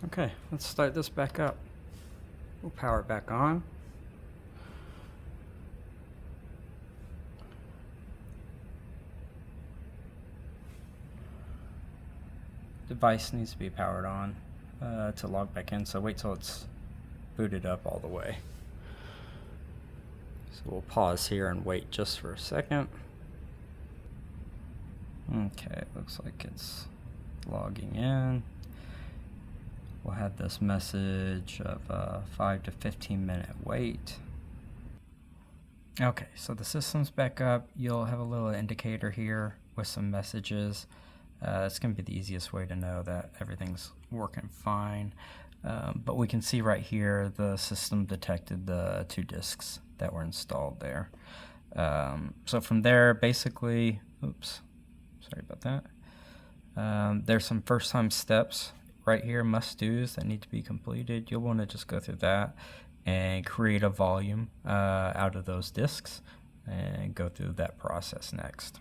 Okay, let's start this back up. We'll power it back on. Device needs to be powered on to log back in, so wait till it's booted up all the way. So we'll pause here and wait just for a second. Okay, looks like it's logging in. We'll have this message of a 5 to 15 minute wait. Okay, so the system's back up. You'll have a little indicator here with some messages. It's going to be the easiest way to know that everything's working fine. But we can see right here the system detected the 2 disks that were installed there. So from there, basically, oops, sorry about that. There's some first-time steps right here, must-dos that need to be completed. You'll want to just go through that and create a volume out of those disks and go through that process next.